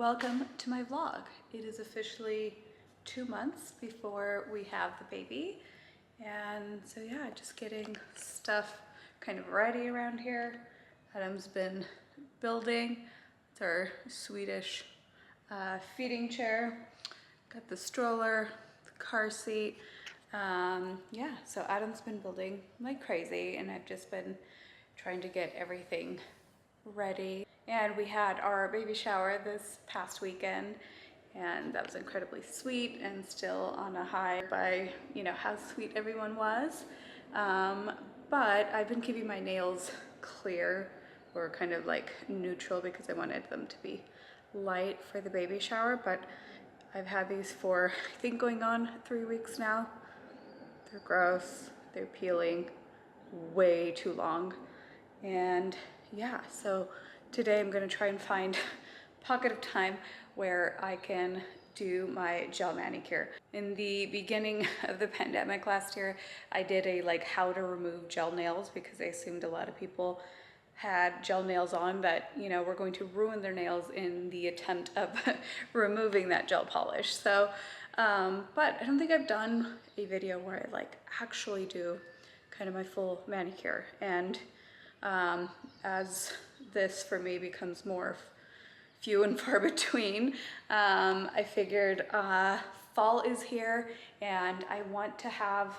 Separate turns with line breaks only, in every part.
welcome to my vlog. It is officially 2 months before we have the baby. And so yeah, just getting stuff kind of ready around here. Adam's been building. It's our Swedish feeding chair. Got the stroller, the car seat. Yeah, so Adam's been building like crazy and I've just been trying to get everything ready. And we had our baby shower this past weekend and that was incredibly sweet and still on a high by, you know, how sweet everyone was. But I've been keeping my nails clear or kind of like neutral because I wanted them to be light for the baby shower, but I've had these for, I think, going on 3 weeks now. They're gross, they're peeling way too long. And yeah, so today I'm gonna try and find a pocket of time where I can do my gel manicure. In the beginning of the pandemic last year, I did a like how to remove gel nails because I assumed a lot of people had gel nails on that, you know, were going to ruin their nails in the attempt of removing that gel polish. So, but I don't think I've done a video where I like actually do kind of my full manicure. And as this for me becomes more few and far between, I figured fall is here and I want to have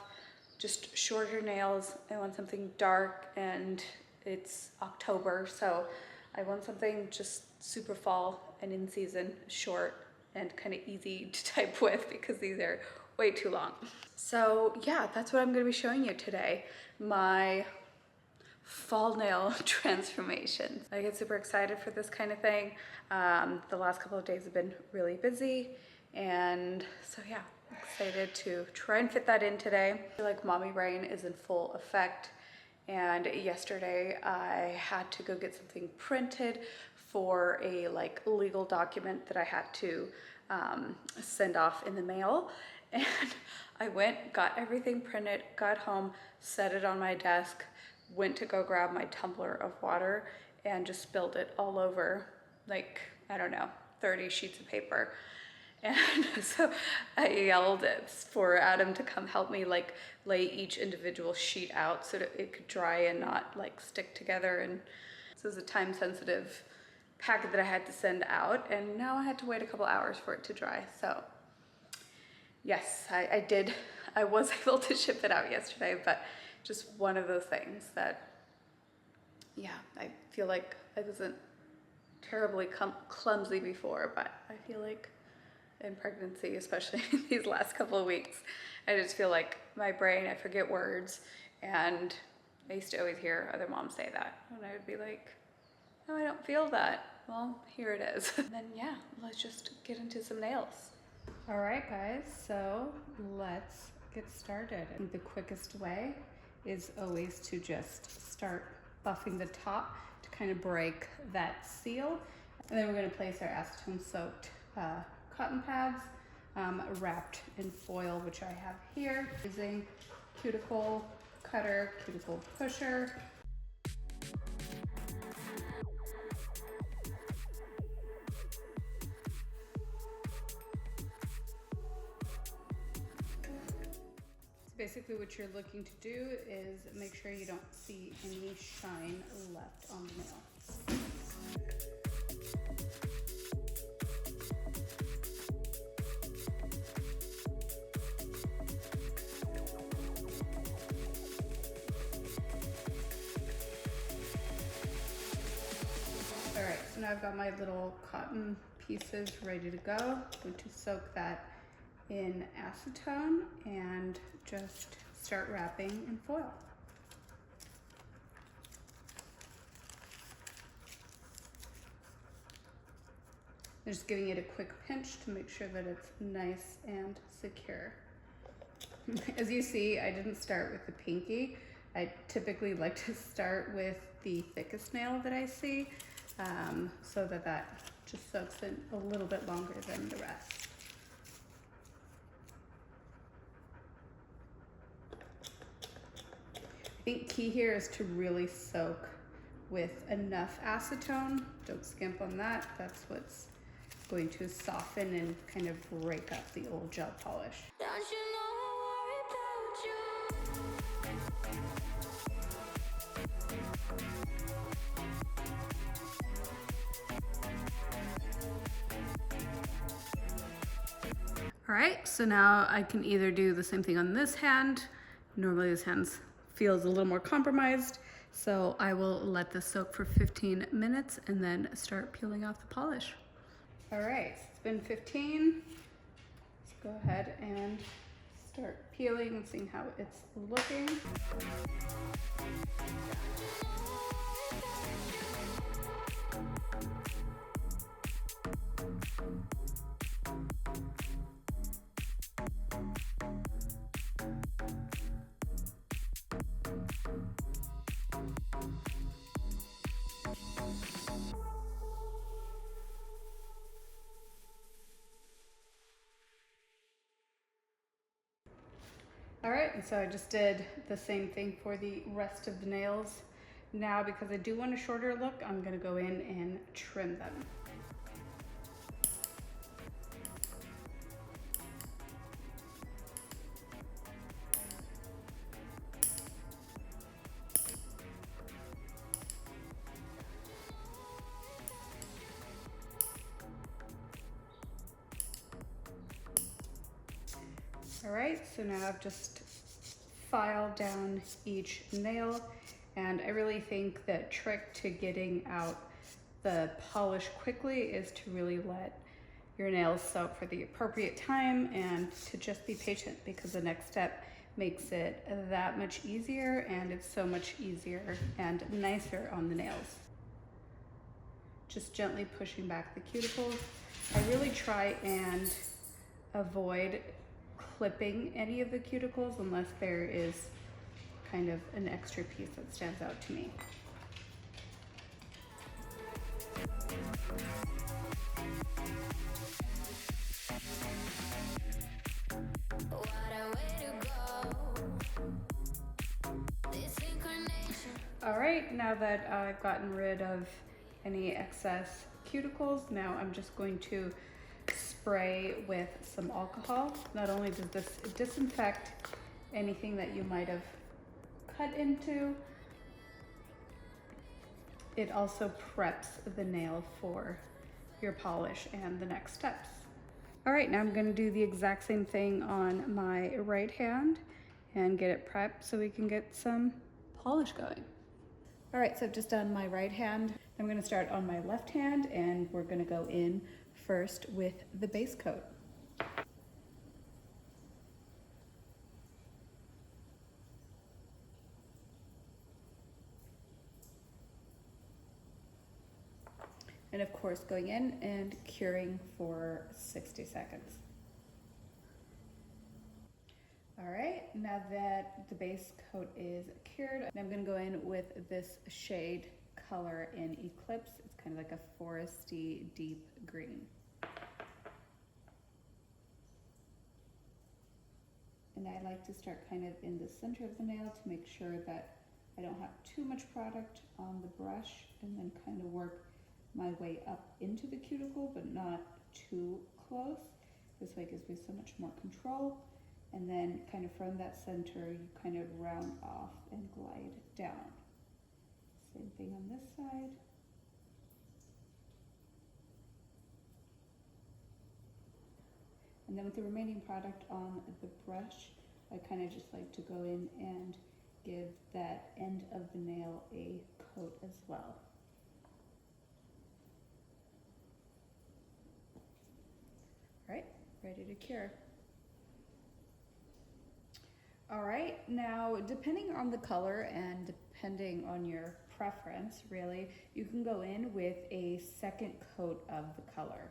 just shorter nails. I want something dark and it's October, so I want something just super fall and in season, short and kind of easy to type with because these are way too long. So yeah, that's what I'm going to be showing you today. My fall nail transformations. I get super excited for this kind of thing. The last couple of days have been really busy and so yeah, excited to try and fit that in today. I feel like mommy brain is in full effect and yesterday I had to go get something printed for a like legal document that I had to send off in the mail. And I went, got everything printed, got home, set it on my desk, went to go grab my tumbler of water and just spilled it all over, like, I don't know, 30 sheets of paper. And so I yelled for Adam to come help me like lay each individual sheet out so that it could dry and not like stick together. And this was a time sensitive packet that I had to send out and now I had to wait a couple hours for it to dry. So yes, I was able to ship it out yesterday, but just one of those things that, yeah, I feel like I wasn't terribly clumsy before, but I feel like in pregnancy, especially in these last couple of weeks, I just feel like my brain, I forget words, and I used to always hear other moms say that, and I would be like, no, I don't feel that. Well, here it is. And then yeah, let's just get into some nails. All right, guys, so let's get started. I think the quickest way is always to just start buffing the top to kind of break that seal. And then we're going to place our acetone soaked cotton pads wrapped in foil, which I have here, using cuticle cutter, cuticle pusher. Basically what you're looking to do is make sure you don't see any shine left on the nail. All right, so now I've got my little cotton pieces ready to go. I'm going to soak that in acetone and just start wrapping in foil. Just giving it a quick pinch to make sure that it's nice and secure. As you see, I didn't start with the pinky. I typically like to start with the thickest nail that I see, so that just soaks in a little bit longer than the rest. I think key here is to really soak with enough acetone. Don't skimp on that. That's what's going to soften and kind of break up the old gel polish.
Don't you know I worry about you?
All right, so now I can either do the same thing on this hand. Normally this hand feels a little more compromised, so I will let this soak for 15 minutes and then start peeling off the polish. All right, it's been 15. Let's go ahead and start peeling and seeing how it's looking. All right, and so I just did the same thing for the rest of the nails. Now, because I do want a shorter look, I'm gonna go in and trim them. All right, so now I've just filed down each nail, and I really think that trick to getting out the polish quickly is to really let your nails soak for the appropriate time and to just be patient, because the next step makes it that much easier, and it's so much easier and nicer on the nails. Just gently pushing back the cuticles. I really try and avoid clipping any of the cuticles unless there is kind of an extra piece that stands out to me. All right, now that I've gotten rid of any excess cuticles, now I'm just going to spray with some alcohol. Not only does this disinfect anything that you might have cut into, it also preps the nail for your polish and the next steps. All right, now I'm gonna do the exact same thing on my right hand and get it prepped so we can get some polish going. All right, so I've just done my right hand. I'm gonna start on my left hand, and we're gonna go in first with the base coat. And of course, going in and curing for 60 seconds. All right, now that the base coat is cured, I'm gonna go in with this shade color in Eclipse. It's kind of like a foresty deep green. And I like to start kind of in the center of the nail to make sure that I don't have too much product on the brush, and then kind of work my way up into the cuticle, but not too close. This way it gives me so much more control. And then kind of from that center, you kind of round off and glide down. Same thing on this side. And then with the remaining product on the brush, I kind of just like to go in and give that end of the nail a coat as well. All right, ready to cure. All right, now depending on the color and depending on your preference, really, you can go in with a second coat of the color.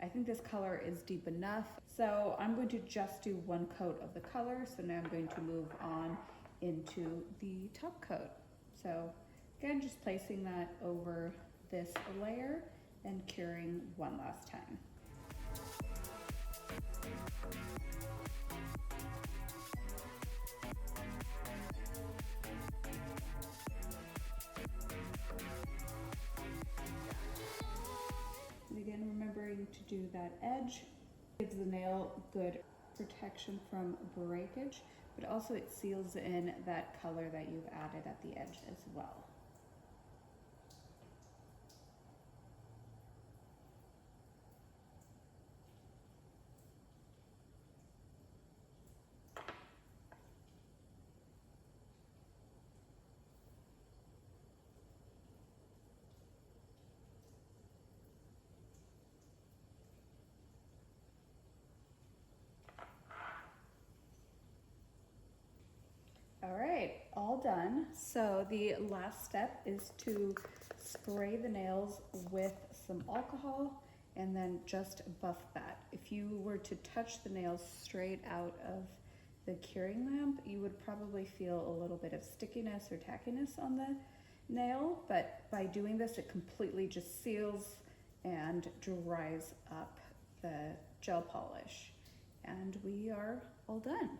I think this color is deep enough, so I'm going to just do one coat of the color. So now I'm going to move on into the top coat. So again, just placing that over this layer and curing one last time. And again, remembering to that edge. Gives the nail good protection from breakage, but also it seals in that color that you've added at the edge as well. All right, all done. So the last step is to spray the nails with some alcohol and then just buff that. If you were to touch the nails straight out of the curing lamp, you would probably feel a little bit of stickiness or tackiness on the nail, but by doing this, it completely just seals and dries up the gel polish. And we are all done.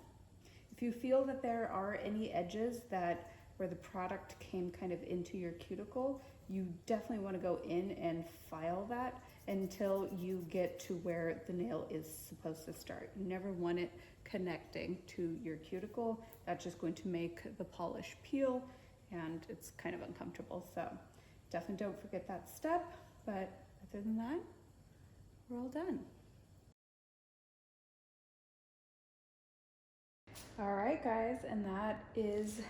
If you feel that there are any edges that where the product came kind of into your cuticle, you definitely want to go in and file that until you get to where the nail is supposed to start. You never want it connecting to your cuticle. That's just going to make the polish peel and it's kind of uncomfortable. So definitely don't forget that step, but other than that, we're all done. All right, guys, and that is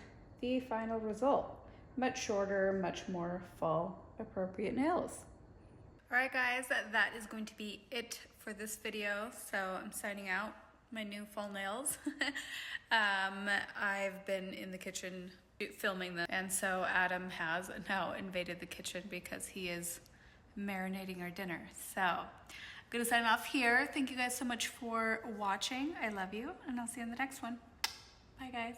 the final result. Much shorter, much more fall appropriate nails. All right, guys, that is going to be it for this video. So I'm signing out my new fall nails. I've been in the kitchen filming them, and so Adam has now invaded the kitchen because he is marinating our dinner. So I'm gonna sign off here. Thank you guys so much for watching. I love you, and I'll see you in the next one. Bye, guys.